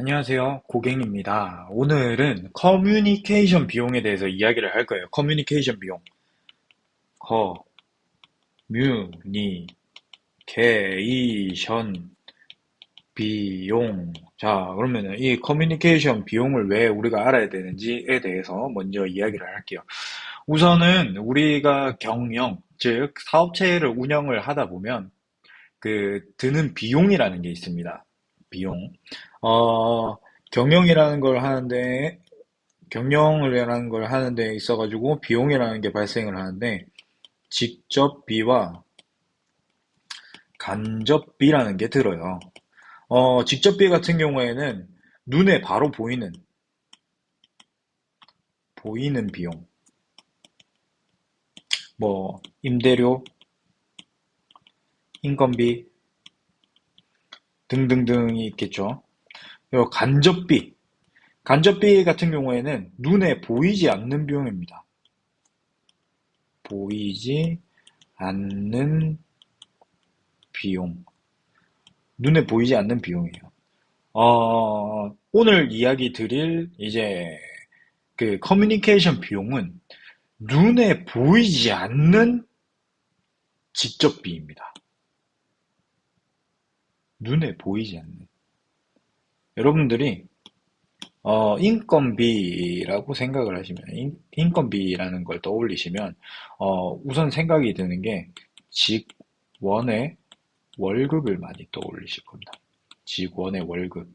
안녕하세요. 고객입니다. 오늘은 커뮤니케이션 비용에 대해서 이야기를 할 거예요. 커뮤니케이션 비용. 커뮤니케이션 비용. 자, 그러면은 이 커뮤니케이션 비용을 왜 우리가 알아야 되는지에 대해서 먼저 이야기를 할게요. 우선은 우리가 경영, 즉 사업체를 운영을 하다 보면 드는 비용이라는 게 있습니다. 비용. 어, 경영이라는 걸 하는데, 경영이라는 걸 하는 데 있어가지고 비용이라는 게 발생을 하는데, 직접비와 간접비라는 게 들어요. 직접비 같은 경우에는 눈에 바로 보이는 비용. 뭐, 임대료, 인건비 등등등이 있겠죠. 그리고 간접비. 간접비 같은 경우에는 눈에 보이지 않는 비용입니다. 보이지 않는 비용. 눈에 보이지 않는 비용이에요. 오늘 이야기 드릴 커뮤니케이션 비용은 눈에 보이지 않는 직접비입니다. 눈에 보이지 않는. 여러분들이 인건비라고 생각을 하시면, 인건비라는 걸 떠올리시면, 우선 생각이 드는 게 직원의 월급을 많이 떠올리실 겁니다. 직원의 월급.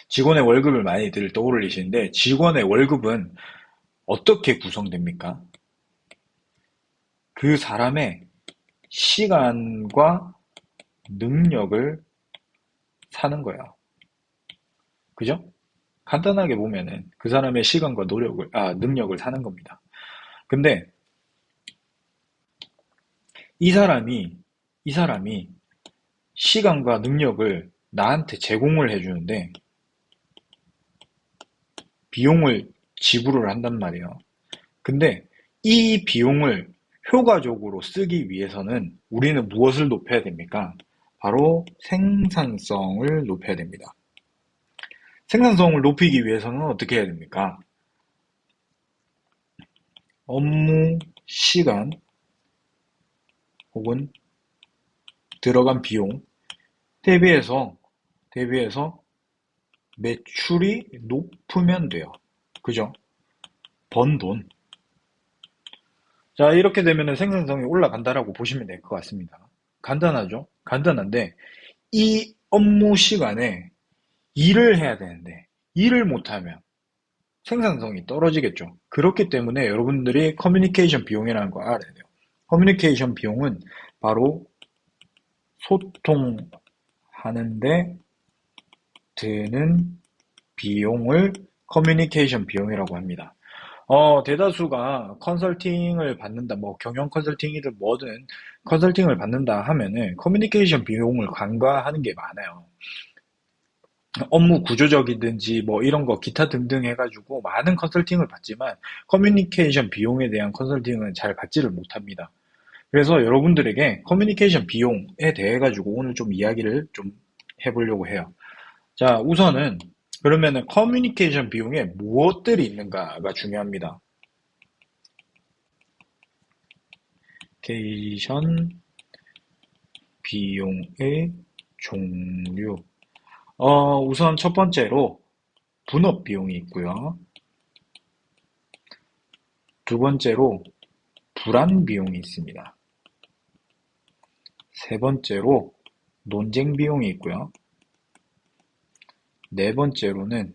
직원의 월급을 많이들 떠올리시는데, 직원의 월급은 어떻게 구성됩니까? 그 사람의 시간과 능력을 사는 거예요. 그죠? 간단하게 보면은 그 사람의 시간과 능력을 사는 겁니다. 근데 이 사람이, 이 사람이 시간과 능력을 나한테 제공을 해주는데 비용을 지불을 한단 말이에요. 근데 이 비용을 효과적으로 쓰기 위해서는 우리는 무엇을 높여야 됩니까? 바로 생산성을 높여야 됩니다. 생산성을 높이기 위해서는 어떻게 해야 됩니까? 업무 시간 혹은 들어간 비용 대비해서 매출이 높으면 돼요. 그죠? 번 돈. 자, 이렇게 되면 생산성이 올라간다라고 보시면 될 것 같습니다. 간단하죠? 간단한데, 이 업무 시간에 일을 해야 되는데, 일을 못하면 생산성이 떨어지겠죠. 그렇기 때문에 여러분들이 커뮤니케이션 비용이라는 걸 알아야 돼요. 커뮤니케이션 비용은 바로 소통하는데 드는 비용을 커뮤니케이션 비용이라고 합니다. 대다수가 컨설팅을 받는다, 뭐 경영 컨설팅이든 뭐든 컨설팅을 받는다 하면은 커뮤니케이션 비용을 간과하는 게 많아요. 업무 구조적이든지 뭐 이런 거 기타 등등 해가지고 많은 컨설팅을 받지만 커뮤니케이션 비용에 대한 컨설팅은 잘 받지를 못합니다. 그래서 여러분들에게 커뮤니케이션 비용에 대해 가지고 오늘 좀 이야기를 좀 해보려고 해요. 자, 우선은 그러면은 커뮤니케이션 비용에 무엇들이 있는가가 중요합니다. 커뮤니케이션 비용의 종류. 우선 첫 번째로 분업 비용이 있고요. 두 번째로 불안 비용이 있습니다. 세 번째로 논쟁 비용이 있고요. 네 번째로는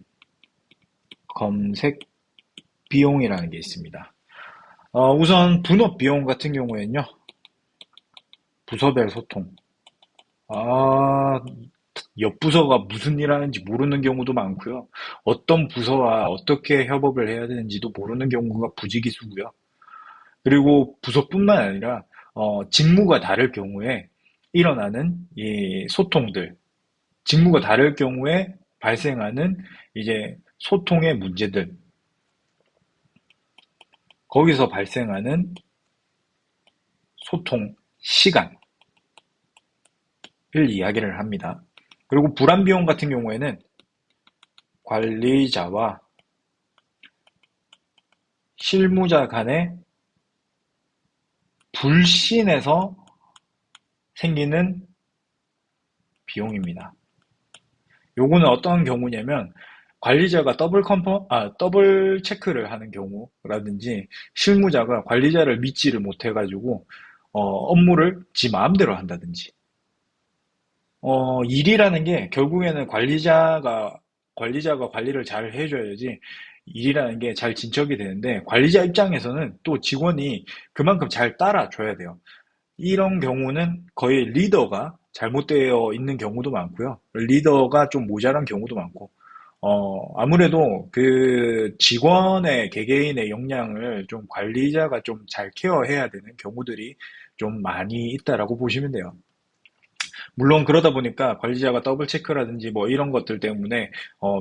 검색 비용이라는 게 있습니다. 우선 분업 비용 같은 경우에는요, 부서별 소통. 아, 옆 부서가 무슨 일 하는지 모르는 경우도 많고요. 어떤 부서와 어떻게 협업을 해야 되는지도 모르는 경우가 부지기수고요. 그리고 부서뿐만 아니라 직무가 다를 경우에 일어나는 이 소통들, 직무가 다를 경우에 발생하는 이제 소통의 문제들, 거기서 발생하는 소통 시간을 이야기를 합니다. 그리고 불안 비용 같은 경우에는 관리자와 실무자 간의 불신에서 생기는 비용입니다. 요거는 어떤 경우냐면 관리자가 더블 체크를 하는 경우라든지 실무자가 관리자를 믿지를 못해가지고 업무를 지 마음대로 한다든지 일이라는 게 결국에는 관리자가 관리를 잘 해줘야지 일이라는 게 잘 진척이 되는데 관리자 입장에서는 또 직원이 그만큼 잘 따라줘야 돼요. 이런 경우는 거의 리더가 잘못되어 있는 경우도 많고요. 리더가 좀 모자란 경우도 많고, 아무래도 그 직원의 개개인의 역량을 좀 관리자가 좀 잘 케어해야 되는 경우들이 좀 많이 있다라고 보시면 돼요. 물론 그러다 보니까 관리자가 더블 체크라든지 뭐 이런 것들 때문에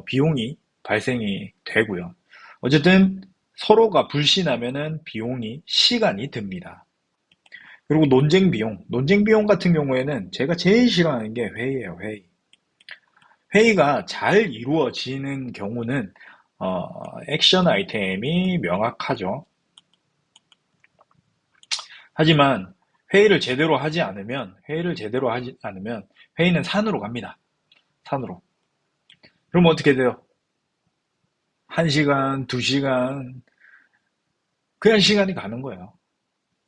비용이 발생이 되고요. 어쨌든 서로가 불신하면은 비용이 시간이 듭니다. 그리고 논쟁 비용 같은 경우에는 제가 제일 싫어하는 게 회의예요, 회의. 회의가 잘 이루어지는 경우는 액션 아이템이 명확하죠. 하지만 회의를 제대로 하지 않으면 회의는 산으로 갑니다. 산으로. 그러면 어떻게 돼요? 1시간, 2시간, 그냥 시간이 가는 거예요.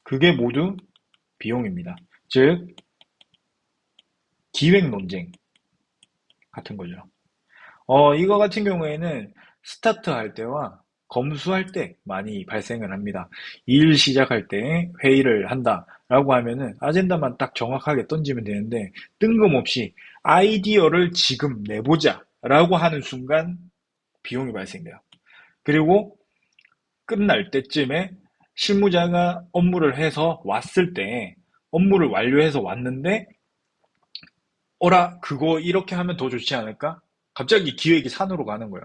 그게 모두 비용입니다. 즉, 기획 논쟁 같은 거죠. 이거 같은 경우에는 스타트할 때와 검수할 때 많이 발생을 합니다. 일 시작할 때 회의를 한다라고 하면은 아젠다만 딱 정확하게 던지면 되는데 뜬금없이 아이디어를 지금 내보자라고 하는 순간 비용이 발생돼요. 그리고 끝날 때쯤에 실무자가 업무를 해서 왔을 때 업무를 완료해서 왔는데 어라 그거 이렇게 하면 더 좋지 않을까? 갑자기 기획이 산으로 가는 거예요.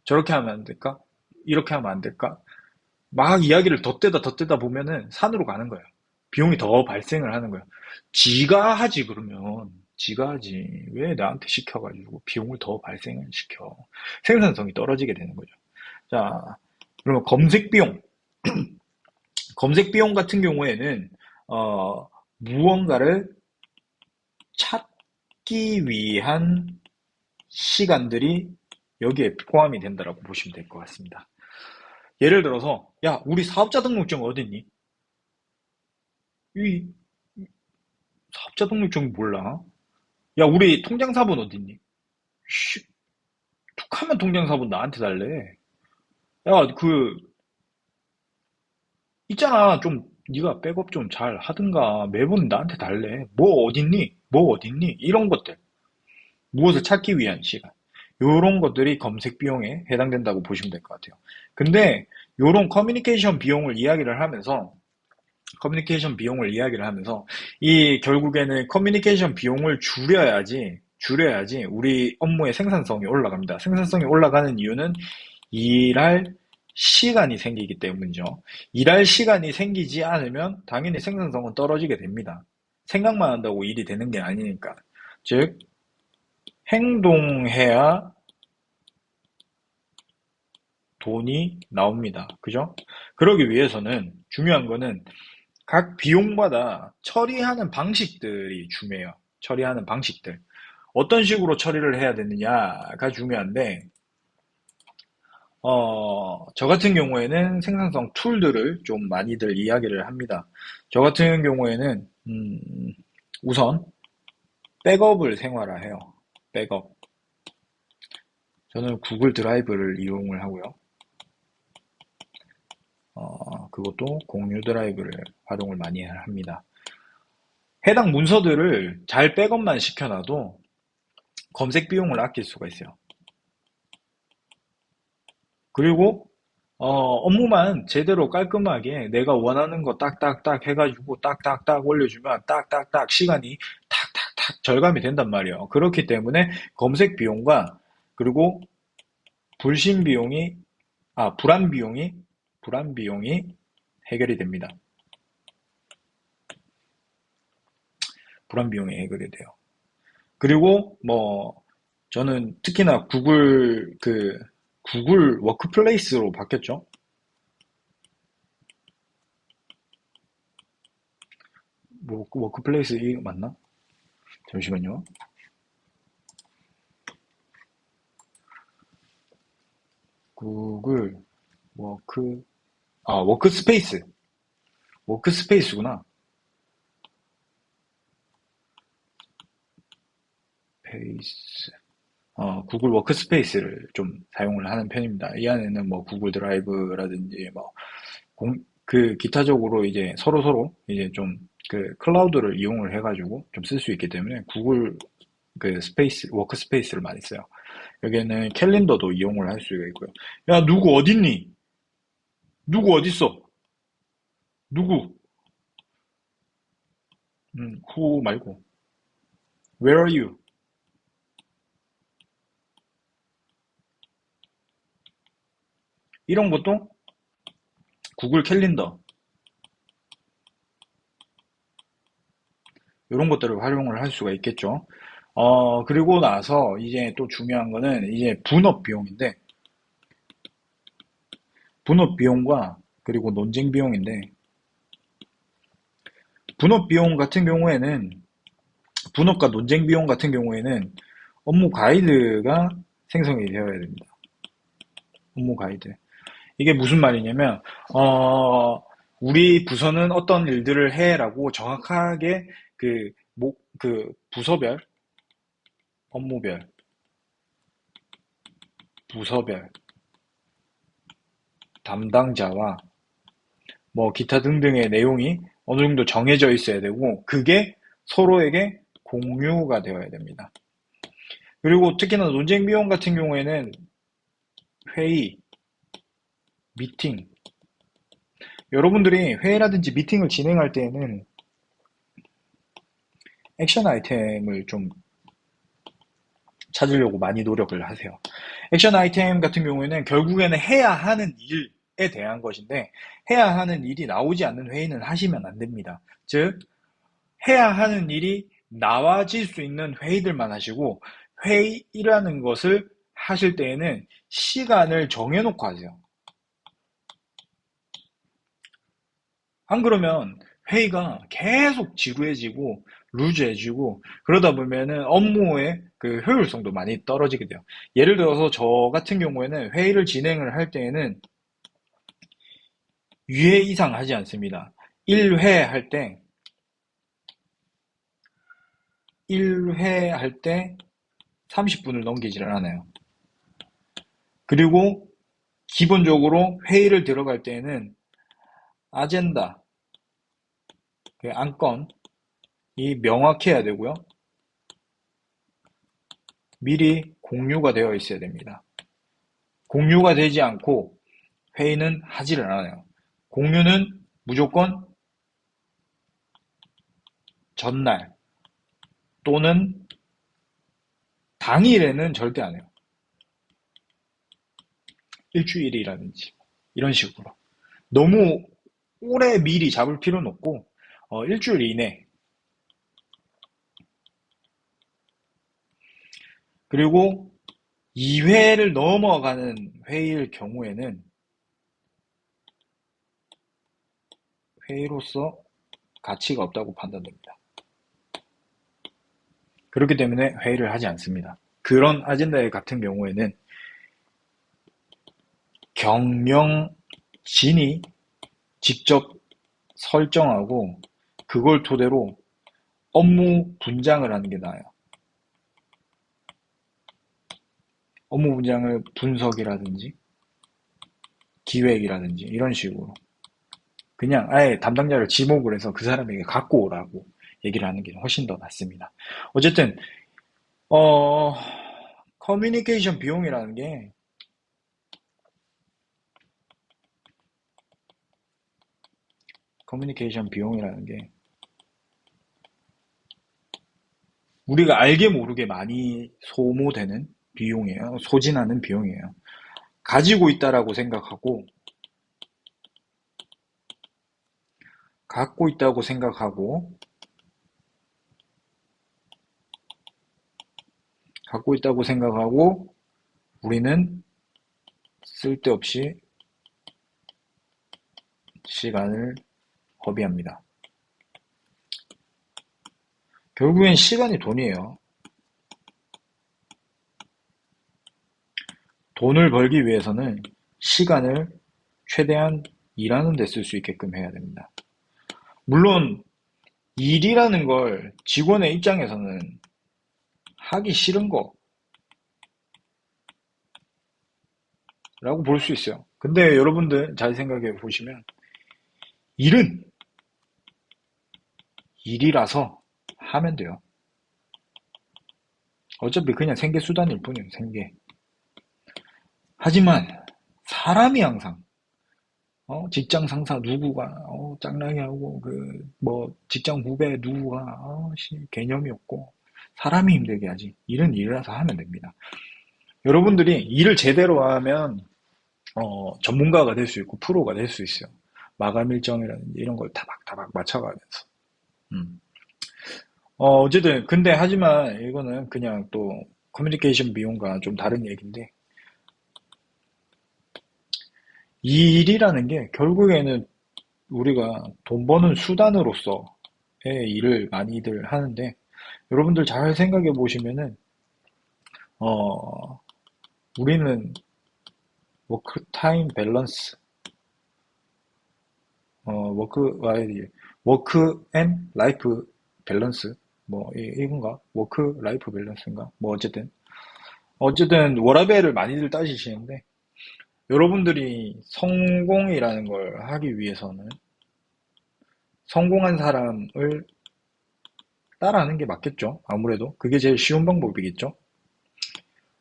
저렇게 하면 안 될까? 이렇게 하면 안 될까? 막 이야기를 덧대다 보면은 산으로 가는 거예요. 비용이 더 발생을 하는 거예요. 지가 하지 그러면 지가 하지 왜 나한테 시켜가지고 비용을 더 발생을 시켜. 생산성이 떨어지게 되는 거죠. 자, 그러면 검색 비용 같은 경우에는 무언가를 찾기 위한 시간들이 여기에 포함이 된다라고 보시면 될 것 같습니다. 예를 들어서, 야, 우리 사업자 등록증 어딨니? 이 사업자 등록증 몰라? 야, 우리 통장사본 어딨니? 씨, 툭하면 통장사본 나한테 달래. 야, 있잖아. 좀, 네가 백업 좀 잘 하든가. 매번 나한테 달래. 뭐 어딨니? 뭐 어딨니? 이런 것들. 무엇을 찾기 위한 시간. 요런 것들이 검색 비용에 해당된다고 보시면 될 것 같아요. 근데 요런 커뮤니케이션 비용을 이야기를 하면서 이 결국에는 커뮤니케이션 비용을 줄여야지 우리 업무의 생산성이 올라갑니다. 생산성이 올라가는 이유는 일할 시간이 생기기 때문이죠. 일할 시간이 생기지 않으면 당연히 생산성은 떨어지게 됩니다. 생각만 한다고 일이 되는 게 아니니까. 즉, 행동해야 돈이 나옵니다. 그죠? 그러기 위해서는 중요한 거는 각 비용마다 처리하는 방식들이 중요해요. 처리하는 방식들. 어떤 식으로 처리를 해야 되느냐가 중요한데, 저 같은 경우에는 생산성 툴들을 좀 많이들 이야기를 합니다. 저 같은 경우에는, 우선, 백업을 생활화해요. 백업. 저는 구글 드라이브를 이용을 하고요. 그것도 공유 드라이브를 활용을 많이 합니다. 해당 문서들을 잘 백업만 시켜놔도 검색 비용을 아낄 수가 있어요. 그리고 업무만 제대로 깔끔하게 내가 원하는 거 딱딱딱 해가지고 딱딱딱 올려주면 딱딱딱 시간이 탁탁탁 절감이 된단 말이에요. 그렇기 때문에 검색 비용과 그리고 불신 비용이 불안 비용이 해결이 됩니다. 불안 비용이 해결이 돼요. 그리고 뭐 저는 특히나 구글 워크플레이스로 바뀌었죠. 뭐, 워크플레이스 이 맞나? 잠시만요. 구글 워크, 워크스페이스. 워크스페이스구나. 페이스. 구글 워크스페이스를 좀 사용을 하는 편입니다. 이 안에는 뭐 구글 드라이브라든지 뭐 기타적으로 이제 서로 이제 좀 클라우드를 이용을 해가지고 좀 쓸 수 있기 때문에 구글 워크스페이스를 많이 써요. 여기에는 캘린더도 이용을 할 수가 있고요. 야, 누구 어딨니? 누구 어딨어? 누구? who 말고. Where are you? 이런 것도 구글 캘린더, 이런 것들을 활용을 할 수가 있겠죠. 그리고 나서 이제 또 중요한 거는 이제 분업 비용인데, 분업 비용과 그리고 논쟁 비용인데, 분업 비용 같은 경우에는, 분업과 논쟁 비용 같은 경우에는 업무 가이드가 생성이 되어야 됩니다. 업무 가이드. 이게 무슨 말이냐면, 우리 부서는 어떤 일들을 해라고 정확하게 부서별, 업무별, 부서별, 담당자와 뭐 기타 등등의 내용이 어느 정도 정해져 있어야 되고, 그게 서로에게 공유가 되어야 됩니다. 그리고 특히나 논쟁 비용 같은 경우에는 회의, 미팅, 여러분들이 회의라든지 미팅을 진행할 때에는 액션 아이템을 좀 찾으려고 많이 노력을 하세요. 액션 아이템 같은 경우에는 결국에는 해야 하는 일에 대한 것인데, 해야 하는 일이 나오지 않는 회의는 하시면 안 됩니다. 즉, 해야 하는 일이 나와질 수 있는 회의들만 하시고, 회의라는 것을 하실 때에는 시간을 정해놓고 하세요. 안 그러면 회의가 계속 지루해지고 루즈해지고, 그러다 보면은 업무의 효율성도 많이 떨어지게 돼요. 예를 들어서 저 같은 경우에는 회의를 진행을 할 때에는 2회 이상 하지 않습니다. 1회 할 때, 1회 할 때 30분을 넘기지를 않아요. 그리고 기본적으로 회의를 들어갈 때에는 아젠다, 안건이 명확해야 되고요. 미리 공유가 되어 있어야 됩니다. 공유가 되지 않고 회의는 하지를 않아요. 공유는 무조건 전날 또는 당일에는 절대 안 해요. 일주일이라든지 이런 식으로. 너무 오래 미리 잡을 필요는 없고 일주일 이내. 그리고 2회를 넘어가는 회의일 경우에는 회의로서 가치가 없다고 판단됩니다. 그렇기 때문에 회의를 하지 않습니다. 그런 아젠다 같은 경우에는 경영진이 직접 설정하고 그걸 토대로 업무 분장을 하는 게 나아요. 업무 분장을 분석이라든지 기획이라든지 이런 식으로 그냥 아예 담당자를 지목을 해서 그 사람에게 갖고 오라고 얘기를 하는 게 훨씬 더 낫습니다. 어쨌든 어 커뮤니케이션 비용이라는 게 커뮤니케이션 비용이라는 게 우리가 알게 모르게 많이 소모되는 비용이에요. 소진하는 비용이에요. 가지고 있다라고 생각하고 갖고 있다고 생각하고 갖고 있다고 생각하고 우리는 쓸데없이 시간을 허비합니다. 결국엔 시간이 돈이에요. 돈을 벌기 위해서는 시간을 최대한 일하는 데 쓸 수 있게끔 해야 됩니다. 물론 일이라는 걸 직원의 입장에서는 하기 싫은 거라고 볼 수 있어요. 근데 여러분들 잘 생각해 보시면 일은 일이라서 하면 돼요. 어차피 그냥 생계수단일 뿐이에요. 생계. 하지만 사람이 항상 직장 상사 누구가 짱나게 하고 그 뭐 직장 후배 누구가 개념이 없고 사람이 힘들게 하지. 일은 일이라서 하면 됩니다. 여러분들이 일을 제대로 하면 전문가가 될 수 있고 프로가 될 수 있어요. 마감 일정이라든지 이런 걸 타박타박 맞춰가면서. 음. 어쨌든 근데 하지만 이거는 그냥 또 커뮤니케이션 비용과 좀 다른 얘기인데 이 일이라는 게 결국에는 우리가 돈 버는 수단으로서의 일을 많이들 하는데 여러분들 잘 생각해 보시면은 어, 우리는 워크 타임 밸런스, 워크 앤 라이프 밸런스, 뭐 이건가? 워크 라이프 밸런스인가? 뭐 어쨌든 워라밸을 많이들 따지시는데 여러분들이 성공이라는 걸 하기 위해서는 성공한 사람을 따라하는 게 맞겠죠. 아무래도 그게 제일 쉬운 방법이겠죠.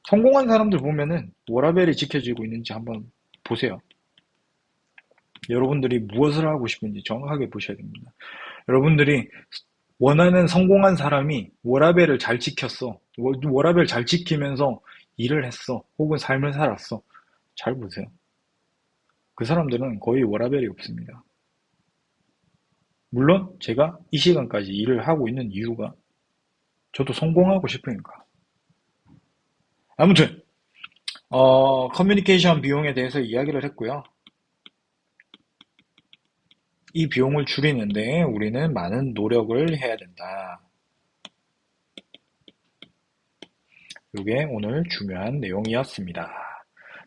성공한 사람들 보면은 워라밸이 지켜지고 있는지 한번 보세요. 여러분들이 무엇을 하고 싶은지 정확하게 보셔야 됩니다. 여러분들이 원하는 성공한 사람이 워라밸을 잘 지켰어. 워라밸 잘 지키면서 일을 했어. 혹은 삶을 살았어. 잘 보세요. 그 사람들은 거의 워라밸이 없습니다. 물론 제가 이 시간까지 일을 하고 있는 이유가 저도 성공하고 싶으니까. 아무튼 커뮤니케이션 비용에 대해서 이야기를 했고요. 이 비용을 줄이는데 우리는 많은 노력을 해야 된다. 이게 오늘 중요한 내용이었습니다.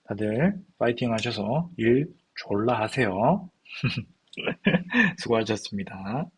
다들 파이팅 하셔서 일 졸라 하세요. 수고하셨습니다.